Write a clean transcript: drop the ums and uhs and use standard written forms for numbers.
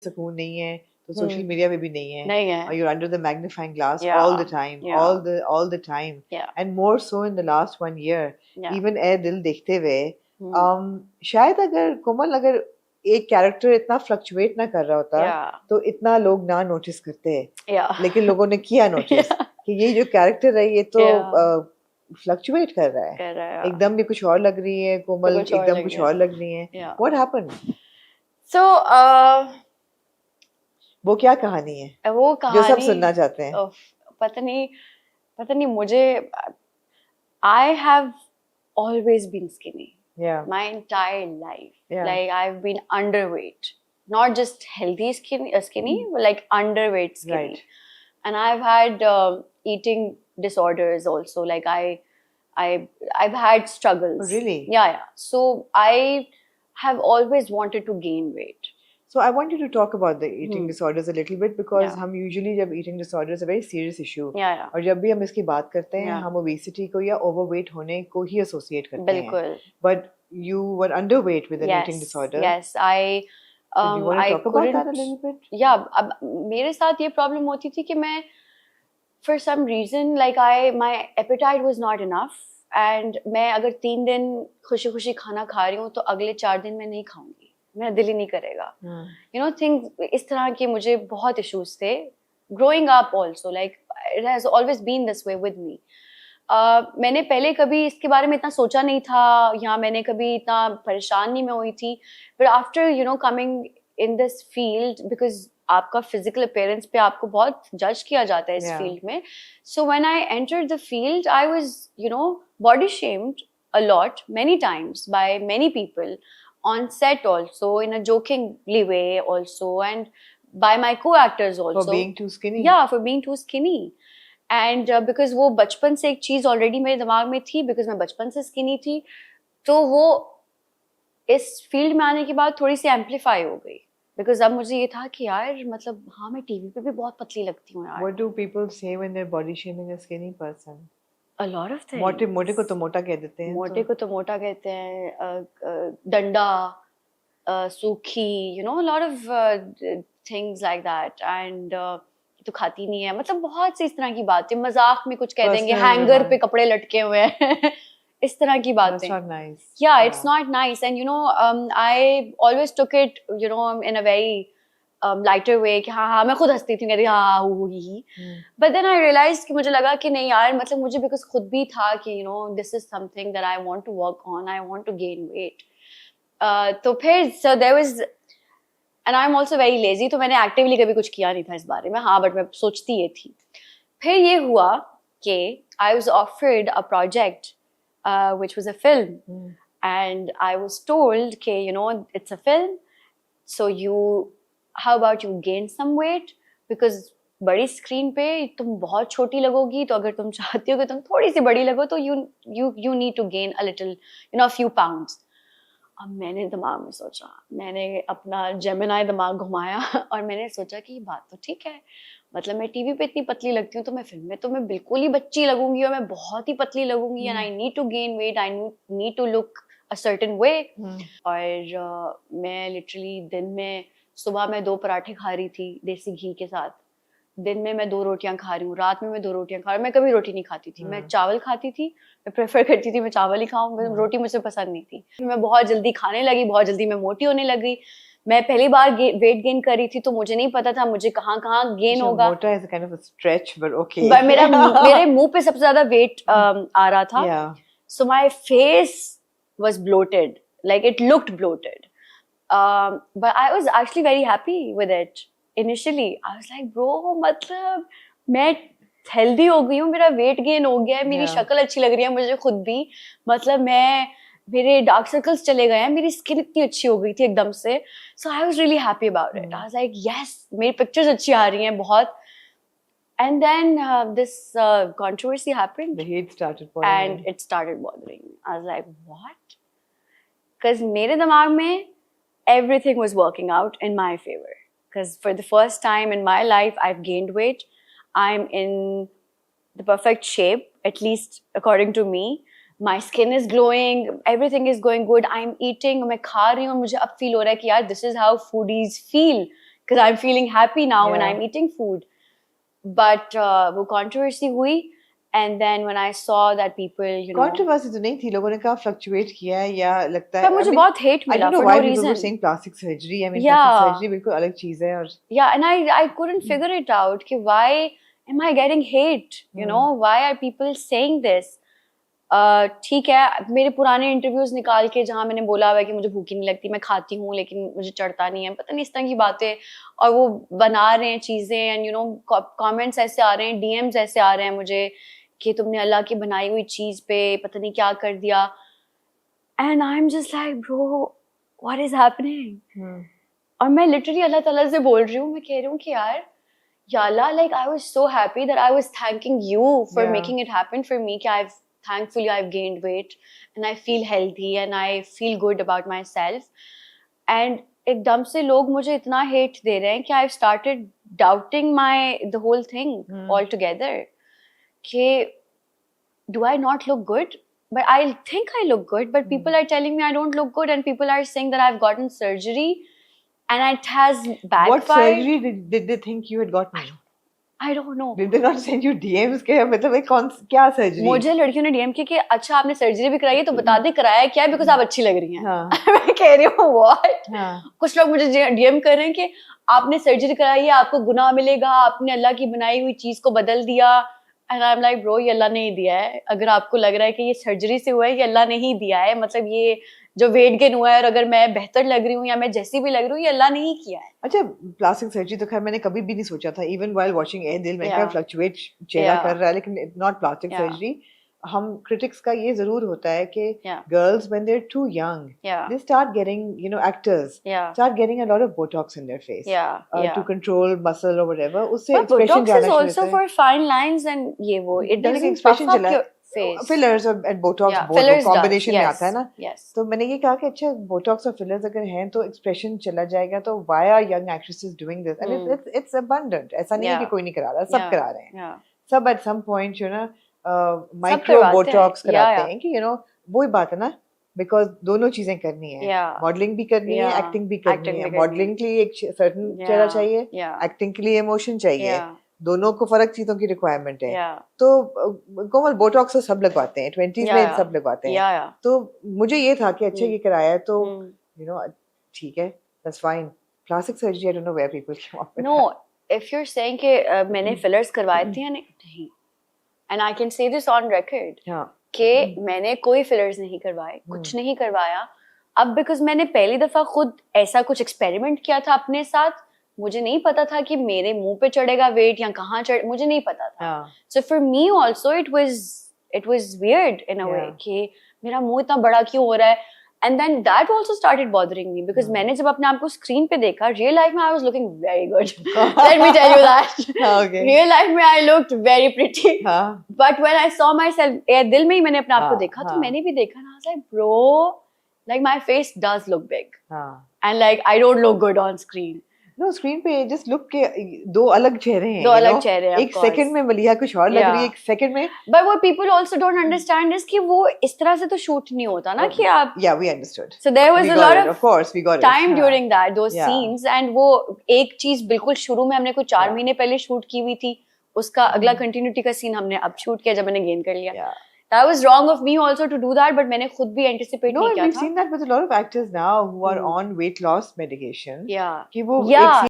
सुकून नहीं है तो सोशल मीडिया पे भी नहीं है. नहीं है. Or you're under the magnifying glass Yeah. all the time, Yeah. all the time. Yeah. And more so in the last 1 year. Yeah. Even ए दिल देखते हुए शायद अगर कोमल अगर एक कैरेक्टर इतना फ्लक्चुएट ना कर रहा होता Yeah. तो इतना लोग ना नोटिस करते. Yeah. लेकिन लोगों ने किया नोटिस Yeah. कि ये जो कैरेक्टर है ये तो Yeah. फ्लक्चुएट कर रहा है. कर रहा है. एकदम भी कुछ और लग रही है कोमल, कुछ और एकदम लग कुछ रही है. और लग रही है. Yeah. What happened? So वो क्या कहानी है वो जो सब कहानी सुनना चाहते हैं? पता नहीं मुझे I have always been skinny. Yeah. My entire life. Yeah. Like I've been underweight. Not just healthy skinny, but like underweight skinny. Right. And I've had eating disorders also. Like I've had struggles. Oh, really? Yeah. So I have always wanted to gain weight. So I want you to talk about the eating disorders a little bit because Yeah. हम usually जब eating disorders a very serious issue Yeah. और जब भी हम इसकी बात करते हैं Yeah. हम obesity को या overweight होने को ही associate करते हैं. बिल्कुल. But you were underweight with an Yes. eating disorder. Yes. So do you want to talk about that a little bit? Yeah. अब मेरे साथ ये problem होती थी कि मैं for some reason like my appetite was not enough and मैं अगर 3 दिन खुशी खुशी खाना खा रही हूँ तो अगले 4 दिन मैं नहीं खाऊंगी. मेरा दिल ही नहीं करेगा. You know, things इस तरह के मुझे बहुत issues थे. Growing up also, like it has always been this way with me. मैंने पहले कभी इसके बारे में इतना सोचा नहीं था या मैंने कभी इतना परेशान नहीं मैं हुई थी. But after you know coming in this field, because आपका physical appearance पे आपको बहुत judge किया जाता है इस field में. So when I entered the field, I was you know body shamed a lot, many times by many people. On set also, in a jokingly way also, and by my co-actors also. For being too skinny? Yeah, for being too skinny. And because वो बचपन से एक चीज़ already मेरे दिमाग में थी, because मैं बचपन से skinny थी, तो वो इस फील्ड में आने के बाद थोड़ी सी amplify हो गई. Because अब मुझे ये था कि यार मतलब हाँ मैं टीवी पे भी बहुत पतली लगती हूँ यार. What do people say when they're body shaming a skinny person? A lot of things. मोटे को तो मोटा कह देते हैं. मोटे को तो मोटा कहते हैं. डंडा, सूखी, you know, a lot of things like that. And तो खाती नहीं है. मतलब बहुत सी इस तरह की बातें. मजाक में कुछ कह देंगे. हैंगर पे कपड़े लटके हुए हैं. इस तरह की बातें. That's not nice. Yeah, it's not nice. And you know, I always took it, you know, in a very lighter way कि हाँ मैं खुद हंसती थी कहती हाँ ही. But then I realized कि मुझे लगा कि नहीं यार मतलब मुझे because खुद भी था कि you know this is something that I want to work on. I want to gain weight. तो फिर so there was and I'm also very lazy तो मैंने actively कभी कुछ किया नहीं था इस बारे में. हाँ but मैं सोचती ये थी. फिर ये हुआ कि I was offered a project which was a film and I was told कि you know it's a film so how about you gain some weight because बड़ी स्क्रीन पे तुम बहुत छोटी लगोगी तो अगर तुम चाहती हो कि तुम थोड़ी सी बड़ी लगो तो you need to gain a little you know a few pounds. अब मैंने दिमाग में सोचा, मैंने अपना जेमिनाई दिमाग घुमाया और मैंने सोचा कि ये बात तो ठीक है. मतलब मैं टीवी पे इतनी पतली लगती हूँ तो मैं फिल्म में तो मैं बिल्कुल ही बच्ची लगूंगी और मैं बहुत ही पतली लगूंगी and I need to gain weight, I need to look a certain way. और मैं लिटरली दिन में सुबह मैं 2 पराठे खा रही थी देसी घी के साथ. दिन में मैं 2 रोटियां खा रही हूँ, रात में मैं 2 रोटियां खा रही हूँ. मैं कभी रोटी नहीं खाती थी. मैं चावल खाती थी. मैं प्रेफर करती थी मैं चावल ही खाऊं. रोटी मुझे पसंद नहीं थी. मैं बहुत जल्दी खाने लगी, बहुत जल्दी मैं मोटी होने लगी. मैं पहली बार वेट गेन कर रही थी तो मुझे नहीं पता था मुझे कहाँ गेन होगा. मोटा is a kind of a stretch but okay. पर मेरे मुंह पे सबसे ज्यादा वेट आ रहा था. So my face was bloated, like it looked bloated. But I was actually very happy with it. Initially, I was like, bro, मतलब मैं हेल्दी हो गई हूँ, मेरा वेट गेन हो गया है, मेरी शक्ल अच्छी लग रही है मुझे खुद भी. मतलब मेरे डार्क सर्कल्स चले गए हैं, मेरी स्किन इतनी अच्छी हो गई थी एकदम से. So I was really happy about it. I was like, yes, मेरी पिक्चर्स अच्छी आ रही हैं बहुत. And then this controversy happened. The hate started pouring and it started bothering me. I was like, what? Because मेरे दिमाग में everything was working out in my favor. Because for the first time in my life, I've gained weight. I'm in the perfect shape, at least according to me. My skin is glowing. Everything is going good. I'm eating. मैं खा रही हूँ. मुझे अब feel हो रहा है कि यार this is how foodies feel. because I'm feeling happy now when Yeah. I'm eating food. But वो controversy हुई, and then when I saw that people, you know, controversy तो नहीं थी, लोगों ने कहा फ्लक्चुएट किया है या लगता है पर मुझे बहुत hate I मिला don't know for why no people were reason. saying plastic surgery. I mean, Yeah. plastic surgery बिल्कुल अलग चीज है और Yeah, and I couldn't figure it out कि why am I getting hate? You know, why are people saying this? ठीक है, मेरे पुराने इंटरव्यूज निकाल के जहाँ मैंने बोला हुआ है कि मुझे भूख ही नहीं लगती, मैं खाती हूँ लेकिन मुझे चढ़ता नहीं है, पता नहीं इस तरह की बातें, और वो बना रहे हैं चीजें, एंड यू नो कमेंट्स ऐसे आ रहे हैं, डीएम्स ऐसे आ रहे हैं मुझे कि तुमने अल्लाह की बनाई हुई चीज पे पता नहीं क्या कर दिया, and I am just like bro what is happening. और मैं लिटरली अल्लाह ताला से बोल रही हूँ, मैं कह रही हूँ कि यार या अल्लाह, like I was so happy that I was thanking you for Yeah. making it happen for me कि thankfully I've gained weight and I feel healthy and I feel good about myself, and एकदम से लोग मुझे इतना hate दे रहे हैं कि I've started doubting the whole thing altogether कि do I not look good? But I think I look good, but people are telling me I don't look good, and people are saying that I've gotten surgery and it has backfired. what surgery did they think you had gotten? I don't know. Did they not send you DMs के मतलब ये कौन क्या surgery? मुझे लड़कियों ने DM किया कि अच्छा आपने सर्जरी भी कराई है तो बता दे कराया क्या है, बिकॉज आप अच्छी लग रही हैं. हाँ. मैं कह रही हूँ व्हाट. हाँ. कुछ लोग मुझे डीएम कर रहे हैं कि आपने सर्जरी कराई है, आपको गुनाह मिलेगा, आपने अल्लाह की बनाई हुई चीज को बदल दिया. And I am like bro, ये अल्लाह ने ही दिया है. अगर आपको लग रहा है कि ये सर्जरी से हुआ है, ये अल्लाह ने ही दिया है. मतलब ये जो वेट गेन हुआ है, और अगर मैं बेहतर लग रही हूँ या मैं जैसी भी लग रही हूँ, ये अल्लाह ने ही किया है. अच्छा, प्लास्टिक सर्जरी तो खैर मैंने कभी भी नहीं सोचा था. इवन व्हाइल वाचिंग ए दिल में Yeah. फ्लक्चुएट चेहरा Yeah. कर रहा है, लेकिन नॉट प्लास्टिक Yeah. सर्जरी. हम क्रिटिक्स का ये जरूर होता है कि Yeah. Girls when they are too young Yeah. they start getting, you know, actors Yeah. start getting a lot of botox in their face, Yeah. Yeah. to control muscle or whatever. उससे But expression Botox जाना is शुरू also होता है. for fine lines and ये वो. It लेकिन doesn't expression puff up चला your face. Fillers और Botox Yeah, both fillers combination does. में Yes. आता है ना. Yes. तो मैंने ये कहा कि अच्छा बोटॉक्स और फिलर्स अगर हैं तो एक्सप्रेशन चला जाएगा, तो why are young actresses doing this? And it's abundant. ऐसा नहीं है कि Yeah. कोई नहीं करा रहा, सब Yeah. करा रहे हैं. Yeah. सब at some point you know micro करवाते हैं. बोटॉक्स कराते Yeah, हैं कि यू नो वही बात है ना, बिकॉज दोनों चीजें करनी है. Yeah. मॉडलिंग भी करनी है, Yeah. एक्टिंग भी करनी Acting है. भी करनी मॉडलिंग के लिए एक सर्टन चेहरा Yeah. चाहिए, Yeah. एक्टिंग के लिए इमोशन चाहिए. Yeah. दोनों को फर्क चीजों की रिक्वायरमेंट है. Yeah. तो कोमल बोटॉक्स तो सब लगवाते हैं, 20s Yeah, में yeah. सब लगवाते हैं. Yeah. Yeah. तो मुझे ये था कि अच्छा ये कराया है तो Hmm. यू नो ठीक है, that's fine. Plastic surgery I don't know where people come up with. No, if you're saying कि मैंने fillers करवाए थे या नहीं, and I can say this on record हां कि मैंने कोई fillers नहीं करवाए, कुछ नहीं करवाया. अब बिकॉज मैंने पहली दफा खुद ऐसा कुछ एक्सपेरिमेंट किया था अपने साथ, मुझे नहीं पता था कि मेरे मुंह पे चढ़ेगा वेट या कहाँ चढ़, मुझे नहीं पता था. हां So for me also it was weird in a way Yeah. कि मेरा मुंह इतना बड़ा क्यों हो रहा है. And then that also started bothering me because मैंने जब अपने आप को स्क्रीन पे देखा, रियल लाइफ में I was looking very good. Let me tell you that. Okay. Real life में I looked very pretty. हां But when I saw myself, दिल में ही मैंने अपने आप को हाँ, देखा, तो हाँ. मैंने भी देखा ना, I was like bro, like my face does look big हां. and like I don't look good on screen. No screen पे जस्ट लुक के दो अलग चेहरे हैं. दो you अलग know? चेहरे हैं, एक of course. सेकंड में मलिहा कुछ और लग रही है, Yeah. एक सेकंड में. But what people also don't understand is कि वो इस तरह से तो शूट नहीं होता ना कि आप. या we understood. So there was We a got lot it, of of course we got time it. during those Yeah. scenes, and वो एक चीज बिल्कुल शुरू में हमने कुछ 4 Yeah. महीने पहले शूट की हुई थी, उसका अगला कंटिन्यूटी का सीन हमने अब शूट किया जब मैंने गेन कर लिया. Yeah. That was wrong of me also to do that, but मैंने खुद भी anticipate No, नहीं and किया we've था. seen that with a lot of actors now who are Hmm. on weight loss medication. Yeah. कि वो Yeah. एक